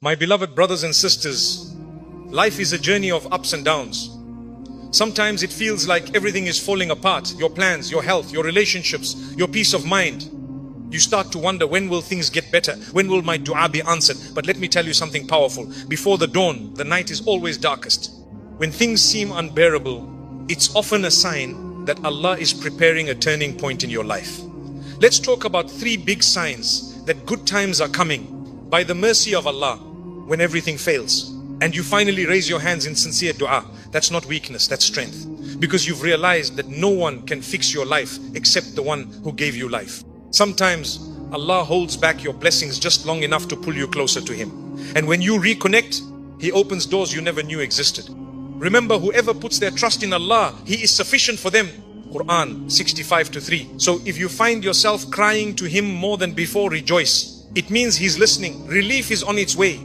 My beloved brothers and sisters, life is a journey of ups and downs. Sometimes it feels like everything is falling apart. Your plans, your health, your relationships, your peace of mind. You start to wonder, when will things get better? When will my dua be answered? But let me tell you something powerful. Before the dawn, the night is always darkest. When things seem unbearable, it's often a sign that Allah is preparing a turning point in your life. Let's talk about 3 big signs that good times are coming by the mercy of Allah when everything fails. And you finally raise your hands in sincere dua. That's not weakness, that's strength. Because you've realized that no one can fix your life except the one who gave you life. Sometimes Allah holds back your blessings just long enough to pull you closer to Him. And when you reconnect, He opens doors you never knew existed. Remember, whoever puts their trust in Allah, He is sufficient for them. Quran 65:3. So if you find yourself crying to Him more than before, rejoice. It means He's listening. Relief is on its way.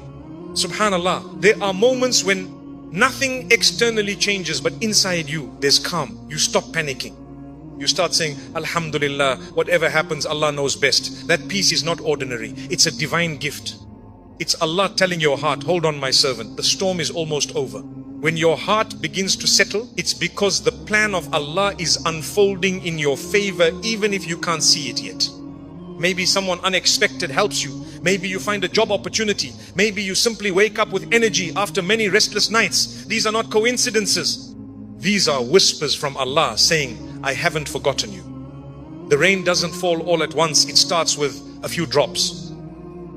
Subhanallah, there are moments when nothing externally changes, but inside you there's calm. You stop panicking. You start saying, Alhamdulillah, whatever happens, Allah knows best. That peace is not ordinary. It's a divine gift. It's Allah telling your heart, hold on my servant, the storm is almost over. When your heart begins to settle, it's because the plan of Allah is unfolding in your favor, even if you can't see it yet. Maybe someone unexpected helps you. Maybe you find a job opportunity. Maybe you simply wake up with energy after many restless nights. These are not coincidences. These are whispers from Allah saying, I haven't forgotten you. The rain doesn't fall all at once. It starts with a few drops.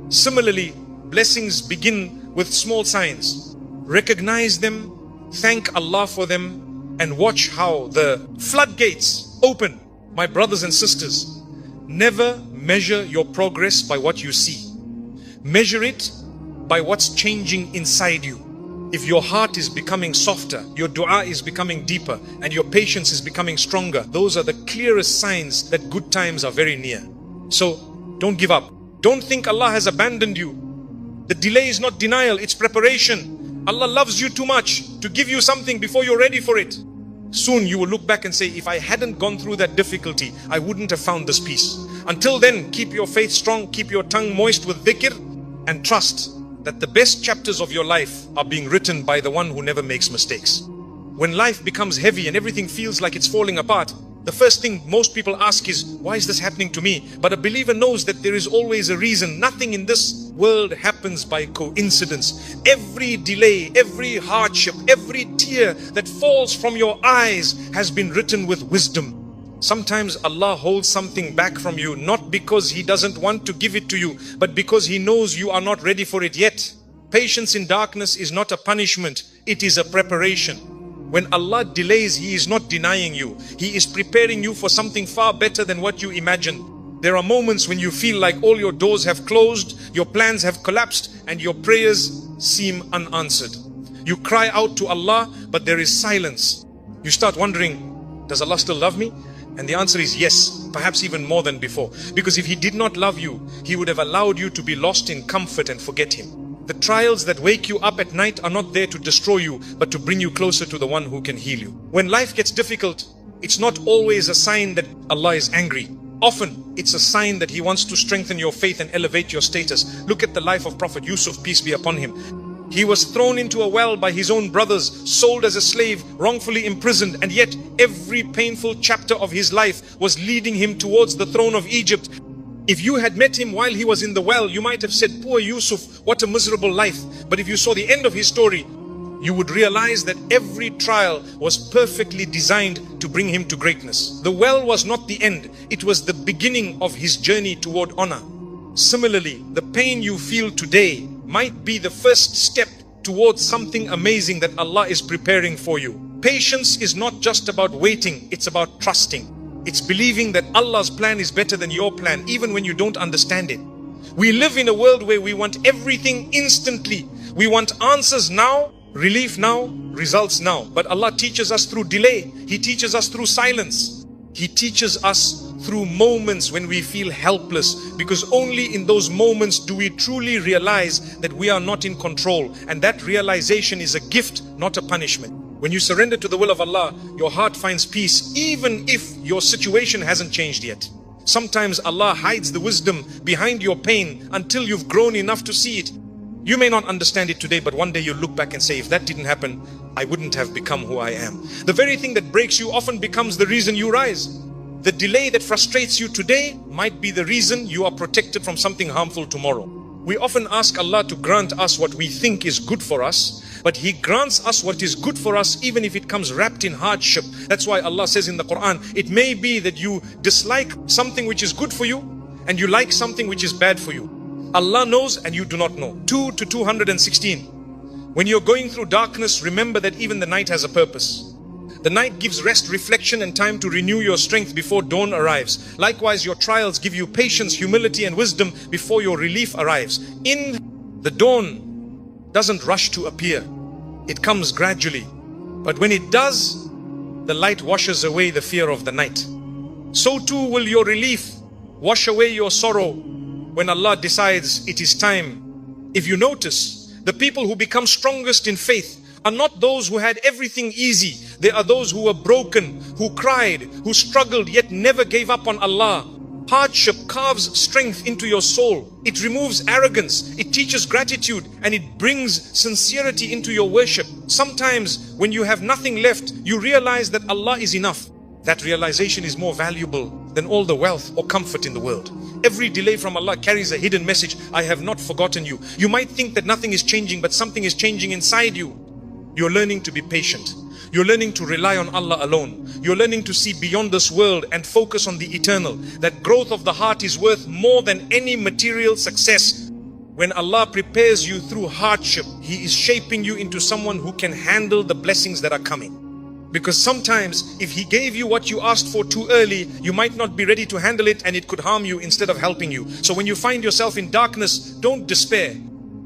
Similarly, blessings begin with small signs. Recognize them, thank Allah for them, and watch how the floodgates open. My brothers and sisters, never measure your progress by what you see. Measure it by what's changing inside you. If your heart is becoming softer, your dua is becoming deeper, and your patience is becoming stronger, those are the clearest signs that good times are very near. So don't give up. Don't think Allah has abandoned you. The delay is not denial, it's preparation. Allah loves you too much to give you something before you're ready for it. Soon you will look back and say, if I hadn't gone through that difficulty, I wouldn't have found this peace. Until then, keep your faith strong, keep your tongue moist with dhikr, and trust that the best chapters of your life are being written by the one who never makes mistakes. When life becomes heavy and everything feels like it's falling apart, the first thing most people ask is, why is this happening to me? But a believer knows that there is always a reason. Nothing in this world happens by coincidence. Every delay, every hardship, every tear that falls from your eyes has been written with wisdom. Sometimes Allah holds something back from you, not because He doesn't want to give it to you, but because He knows you are not ready for it yet. Patience in darkness is not a punishment, it is a preparation. When Allah delays, He is not denying you. He is preparing you for something far better than what you imagine. There are moments when you feel like all your doors have closed, your plans have collapsed, and your prayers seem unanswered. You cry out to Allah, but there is silence. You start wondering, does Allah still love me? And the answer is yes, perhaps even more than before. Because if He did not love you, He would have allowed you to be lost in comfort and forget Him. The trials that wake you up at night are not there to destroy you, but to bring you closer to the one who can heal you. When life gets difficult, it's not always a sign that Allah is angry. Often, it's a sign that He wants to strengthen your faith and elevate your status. Look at the life of Prophet Yusuf, peace be upon him. He was thrown into a well by his own brothers, sold as a slave, wrongfully imprisoned, and yet every painful chapter of his life was leading him towards the throne of Egypt. If you had met him while he was in the well, you might have said, poor Yusuf, what a miserable life. But if you saw the end of his story, you would realize that every trial was perfectly designed to bring him to greatness. The well was not the end, it was the beginning of his journey toward honor. Similarly, the pain you feel today might be the first step towards something amazing that Allah is preparing for you. Patience is not just about waiting, it's about trusting. It's believing that Allah's plan is better than your plan, even when you don't understand it. We live in a world where we want everything instantly. We want answers now, relief now, results now. But Allah teaches us through delay. He teaches us through silence. He teaches us through moments when we feel helpless, because only in those moments do we truly realize that we are not in control, and that realization is a gift, not a punishment. When you surrender to the will of Allah, your heart finds peace even if your situation hasn't changed yet. Sometimes Allah hides the wisdom behind your pain until you've grown enough to see it. You may not understand it today, but one day you'll look back and say, if that didn't happen, I wouldn't have become who I am. The very thing that breaks you often becomes the reason you rise. The delay that frustrates you today might be the reason you are protected from something harmful tomorrow. We often ask Allah to grant us what we think is good for us, but He grants us what is good for us even if it comes wrapped in hardship. That's why Allah says in the Quran, it may be that you dislike something which is good for you and you like something which is bad for you. Allah knows and you do not know. 2 to 216. When you're going through darkness, remember that even the night has a purpose. The night gives rest, reflection and time to renew your strength before dawn arrives. Likewise, your trials give you patience, humility and wisdom before your relief arrives. The dawn doesn't rush to appear. It comes gradually. But when it does, the light washes away the fear of the night. So too will your relief wash away your sorrow when Allah decides it is time. If you notice, the people who become strongest in faith are not those who had everything easy. They are those who were broken, who cried, who struggled yet never gave up on Allah. Hardship carves strength into your soul. It removes arrogance. It teaches gratitude and it brings sincerity into your worship. Sometimes when you have nothing left, you realize that Allah is enough. That realization is more valuable than all the wealth or comfort in the world. Every delay from Allah carries a hidden message. I have not forgotten you. You might think that nothing is changing, but something is changing inside you. You're learning to be patient. You're learning to rely on Allah alone. You're learning to see beyond this world and focus on the eternal. That growth of the heart is worth more than any material success. When Allah prepares you through hardship, He is shaping you into someone who can handle the blessings that are coming. Because sometimes if He gave you what you asked for too early, you might not be ready to handle it and it could harm you instead of helping you. So when you find yourself in darkness, don't despair.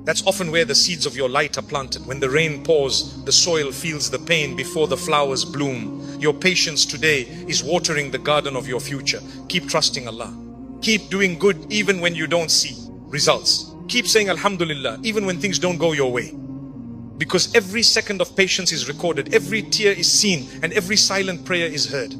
That's often where the seeds of your light are planted. When the rain pours, the soil feels the pain before the flowers bloom. Your patience today is watering the garden of your future. Keep trusting Allah. Keep doing good even when you don't see results. Keep saying Alhamdulillah even when things don't go your way. Because every second of patience is recorded, every tear is seen, and every silent prayer is heard.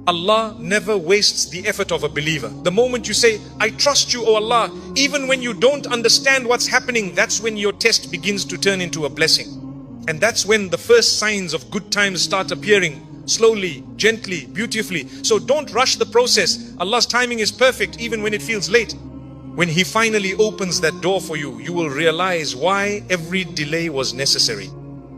Allah never wastes the effort of a believer. The moment you say, I trust you, O Allah, even when you don't understand what's happening, that's when your test begins to turn into a blessing. And that's when the first signs of good times start appearing, slowly, gently, beautifully. So don't rush the process. Allah's timing is perfect even when it feels late. When He finally opens that door for you, you will realize why every delay was necessary.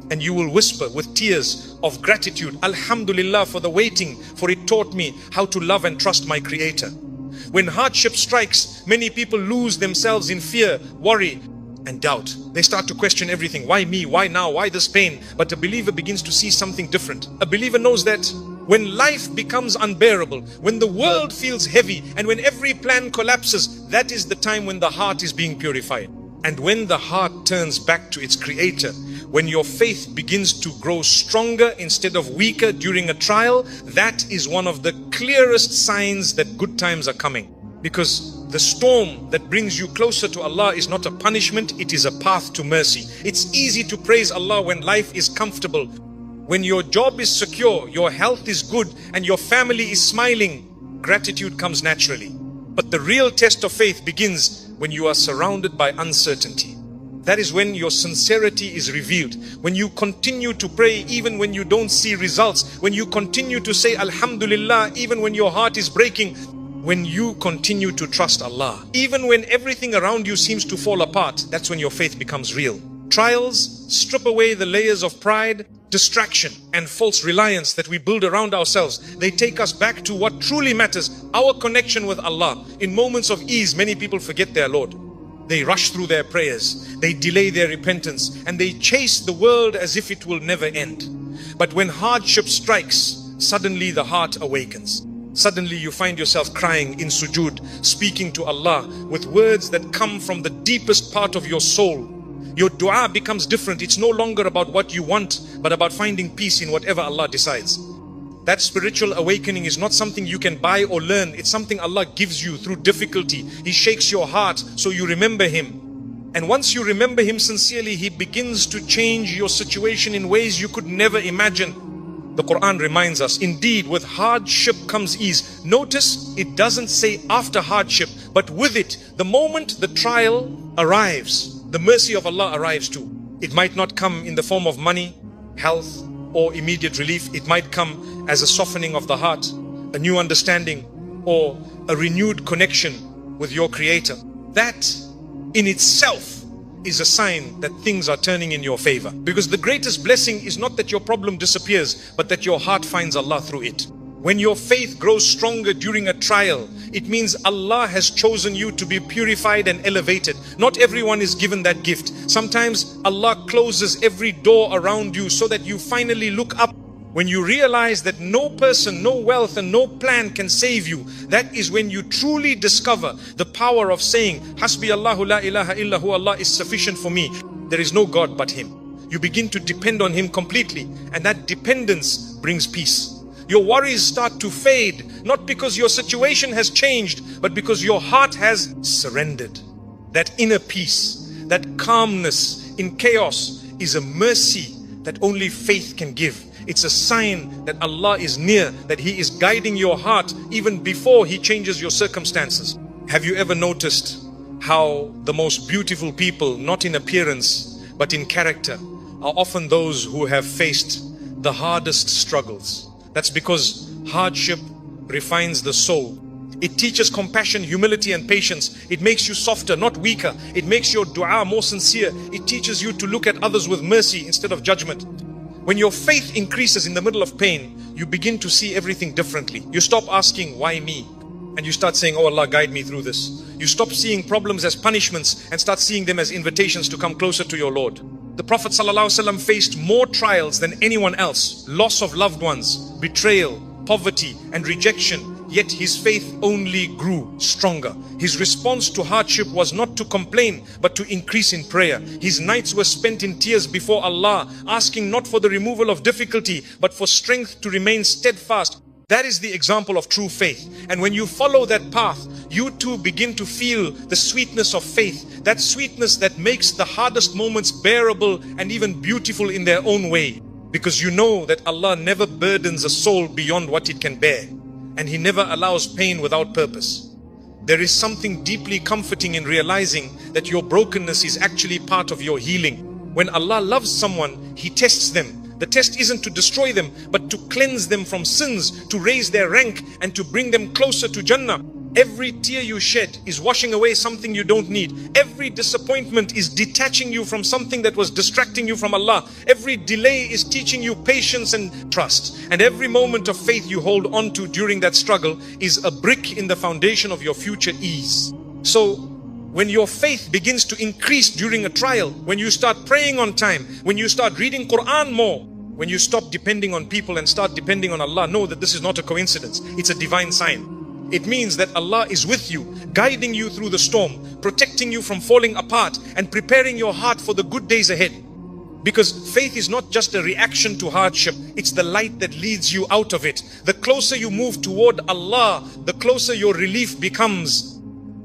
And you will whisper with tears of gratitude, Alhamdulillah for the waiting, for it taught me how to love and trust my Creator. When hardship strikes, many people lose themselves in fear, worry, and doubt. They start to question everything. Why me? Why now? Why this pain? But a believer begins to see something different. A believer knows that when life becomes unbearable, when the world feels heavy, and when every plan collapses, that is the time when the heart is being purified. And when the heart turns back to its Creator, when your faith begins to grow stronger instead of weaker during a trial, that is one of the clearest signs that good times are coming. Because the storm that brings you closer to Allah is not a punishment, it is a path to mercy. It's easy to praise Allah when life is comfortable. When your job is secure, your health is good, and your family is smiling, gratitude comes naturally. But the real test of faith begins when you are surrounded by uncertainty. That is when your sincerity is revealed. When you continue to pray even when you don't see results. When you continue to say Alhamdulillah even when your heart is breaking. When you continue to trust Allah. Even when everything around you seems to fall apart, that's when your faith becomes real. Trials strip away the layers of pride, distraction and false reliance that we build around ourselves. They take us back to what truly matters, our connection with Allah. In moments of ease, many people forget their Lord. They rush through their prayers, they delay their repentance, and they chase the world as if it will never end. But when hardship strikes, suddenly the heart awakens. Suddenly you find yourself crying in sujood, speaking to Allah with words that come from the deepest part of your soul. Your dua becomes different. It's no longer about what you want, but about finding peace in whatever Allah decides. That spiritual awakening is not something you can buy or learn. It's something Allah gives you through difficulty. He shakes your heart so you remember Him. And once you remember Him sincerely, He begins to change your situation in ways you could never imagine. The Quran reminds us, indeed, with hardship comes ease. Notice, it doesn't say after hardship, but with it, the moment the trial arrives, the mercy of Allah arrives too. It might not come in the form of money, health, or immediate relief. It might come as a softening of the heart, a new understanding, or a renewed connection with your Creator. That in itself is a sign that things are turning in your favor. Because the greatest blessing is not that your problem disappears, but that your heart finds Allah through it. When your faith grows stronger during a trial, it means Allah has chosen you to be purified and elevated. Not everyone is given that gift. Sometimes Allah closes every door around you so that you finally look up. When you realize that no person, no wealth and no plan can save you, that is when you truly discover the power of saying, Hasbi Allahu la ilaha illahu, Allah is sufficient for me. There is no God but Him. You begin to depend on Him completely, and that dependence brings peace. Your worries start to fade, not because your situation has changed, but because your heart has surrendered. That inner peace, that calmness in chaos is a mercy that only faith can give. It's a sign that Allah is near, that He is guiding your heart even before He changes your circumstances. Have you ever noticed how the most beautiful people, not in appearance, but in character, are often those who have faced the hardest struggles? That's because hardship refines the soul. It teaches compassion, humility and patience. It makes you softer, not weaker. It makes your dua more sincere. It teaches you to look at others with mercy instead of judgment. When your faith increases in the middle of pain, you begin to see everything differently. You stop asking, why me? And you start saying, oh Allah, guide me through this. You stop seeing problems as punishments and start seeing them as invitations to come closer to your Lord. The Prophet ﷺ faced more trials than anyone else. Loss of loved ones, betrayal, poverty and rejection. Yet his faith only grew stronger. His response to hardship was not to complain, but to increase in prayer. His nights were spent in tears before Allah, asking not for the removal of difficulty, but for strength to remain steadfast. That is the example of true faith. And when you follow that path, you too begin to feel the sweetness of faith. That sweetness that makes the hardest moments bearable and even beautiful in their own way. Because you know that Allah never burdens a soul beyond what it can bear. And He never allows pain without purpose. There is something deeply comforting in realizing that your brokenness is actually part of your healing. When Allah loves someone, He tests them. The test isn't to destroy them, but to cleanse them from sins, to raise their rank and to bring them closer to Jannah. Every tear you shed is washing away something you don't need. Every disappointment is detaching you from something that was distracting you from Allah. Every delay is teaching you patience and trust. And every moment of faith you hold on to during that struggle is a brick in the foundation of your future ease. So, when your faith begins to increase during a trial, when you start praying on time, when you start reading Quran more, when you stop depending on people and start depending on Allah, know that this is not a coincidence. It's a divine sign. It means that Allah is with you, guiding you through the storm, protecting you from falling apart and preparing your heart for the good days ahead. Because faith is not just a reaction to hardship, it's the light that leads you out of it. The closer you move toward Allah, the closer your relief becomes.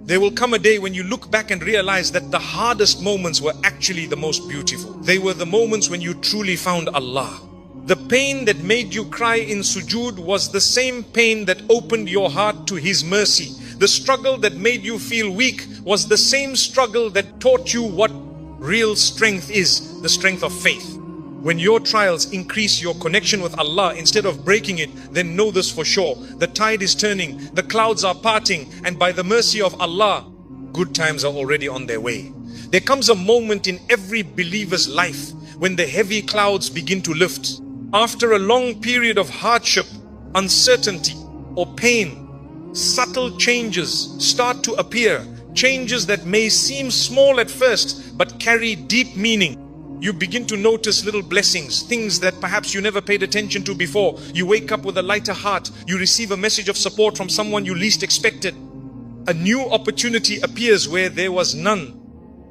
There will come a day when you look back and realize that the hardest moments were actually the most beautiful. They were the moments when you truly found Allah. The pain that made you cry in sujood was the same pain that opened your heart to His mercy. The struggle that made you feel weak was the same struggle that taught you what real strength is, the strength of faith. When your trials increase your connection with Allah instead of breaking it, then know this for sure. The tide is turning, the clouds are parting, and by the mercy of Allah, good times are already on their way. There comes a moment in every believer's life when the heavy clouds begin to lift. After a long period of hardship, uncertainty or pain, subtle changes start to appear. Changes that may seem small at first but carry deep meaning. You begin to notice little blessings, things that perhaps you never paid attention to before. You wake up with a lighter heart. You receive a message of support from someone you least expected. A new opportunity appears where there was none.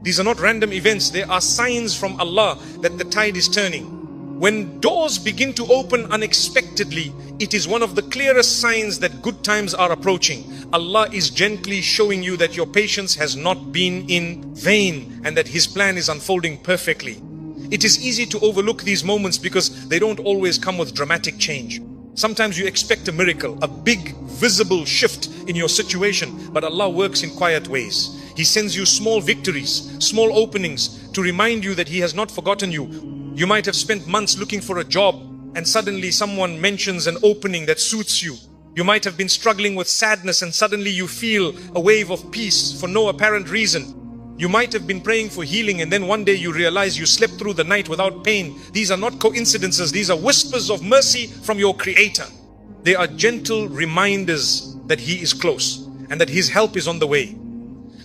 These are not random events. They are signs from Allah that the tide is turning. When doors begin to open unexpectedly, it is one of the clearest signs that good times are approaching. Allah is gently showing you that your patience has not been in vain and that His plan is unfolding perfectly. It is easy to overlook these moments because they don't always come with dramatic change. Sometimes you expect a miracle, a big visible shift in your situation, but Allah works in quiet ways. He sends you small victories, small openings to remind you that He has not forgotten you. You might have spent months looking for a job and suddenly someone mentions an opening that suits you. You might have been struggling with sadness and suddenly you feel a wave of peace for no apparent reason. You might have been praying for healing and then one day you realize you slept through the night without pain. These are not coincidences. These are whispers of mercy from your Creator. They are gentle reminders that He is close and that His help is on the way.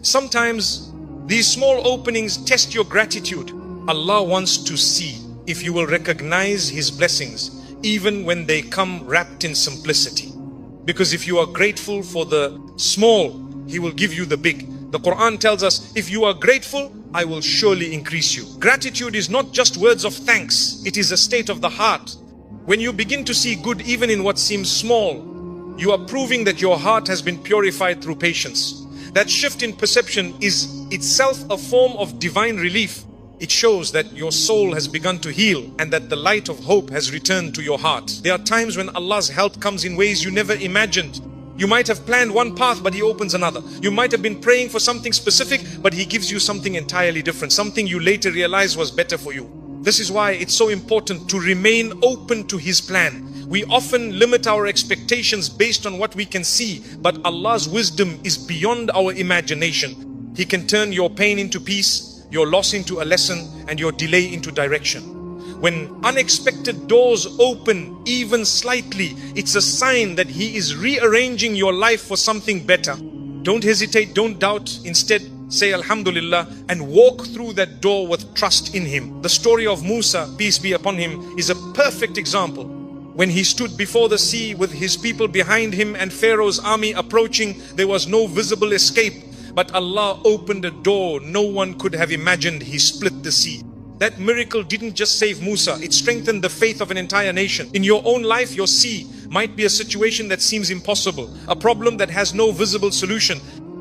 Sometimes these small openings test your gratitude. Allah wants to see if you will recognize His blessings even when they come wrapped in simplicity. Because if you are grateful for the small, He will give you the big. The Quran tells us, if you are grateful, I will surely increase you. Gratitude is not just words of thanks, it is a state of the heart. When you begin to see good even in what seems small, you are proving that your heart has been purified through patience. That shift in perception is itself a form of divine relief. It shows that your soul has begun to heal and that the light of hope has returned to your heart. There are times when Allah's help comes in ways you never imagined. You might have planned one path, but He opens another. You might have been praying for something specific, but He gives you something entirely different, something you later realize was better for you. This is why it's so important to remain open to His plan. We often limit our expectations based on what we can see, but Allah's wisdom is beyond our imagination. He can turn your pain into peace, your loss into a lesson, and your delay into direction. When unexpected doors open even slightly, it's a sign that He is rearranging your life for something better. Don't hesitate, don't doubt. Instead, say Alhamdulillah and walk through that door with trust in Him. The story of Musa, peace be upon him, is a perfect example. When he stood before the sea with his people behind him and Pharaoh's army approaching, there was no visible escape. But Allah opened a door no one could have imagined. He split the sea. That miracle didn't just save Musa, it strengthened the faith of an entire nation. In your own life, your sea might be a situation that seems impossible, a problem that has no visible solution.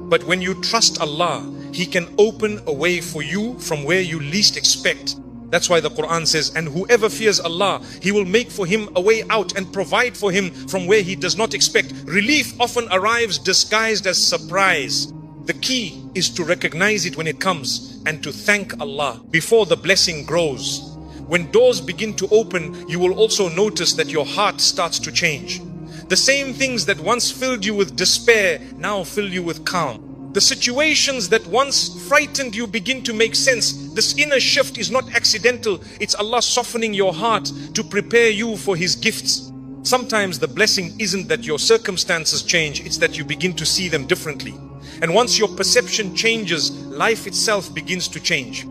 But when you trust Allah, He can open a way for you from where you least expect. That's why the Quran says, and whoever fears Allah, He will make for him a way out and provide for him from where he does not expect. Relief often arrives disguised as surprise. The key is to recognize it when it comes and to thank Allah before the blessing grows. When doors begin to open, you will also notice that your heart starts to change. The same things that once filled you with despair now fill you with calm. The situations that once frightened you begin to make sense. This inner shift is not accidental. It's Allah softening your heart to prepare you for His gifts. Sometimes the blessing isn't that your circumstances change, it's that you begin to see them differently. And once your perception changes, life itself begins to change.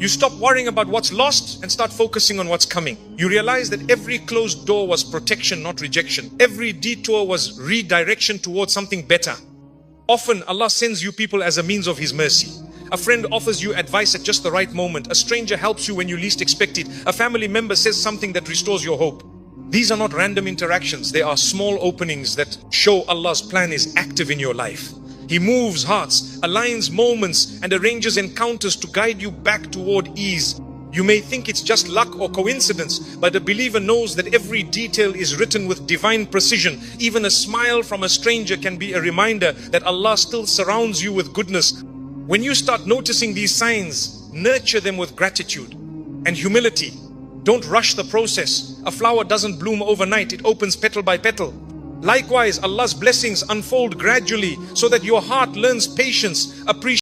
You stop worrying about what's lost and start focusing on what's coming. You realize that every closed door was protection, not rejection. Every detour was redirection towards something better. Often Allah sends you people as a means of His mercy. A friend offers you advice at just the right moment. A stranger helps you when you least expect it. A family member says something that restores your hope. These are not random interactions. They are small openings that show Allah's plan is active in your life. He moves hearts, aligns moments, and arranges encounters to guide you back toward ease. You may think it's just luck or coincidence, but a believer knows that every detail is written with divine precision. Even a smile from a stranger can be a reminder that Allah still surrounds you with goodness. When you start noticing these signs, nurture them with gratitude and humility. Don't rush the process. A flower doesn't bloom overnight, it opens petal by petal. Likewise, Allah's blessings unfold gradually so that your heart learns patience, appreciation,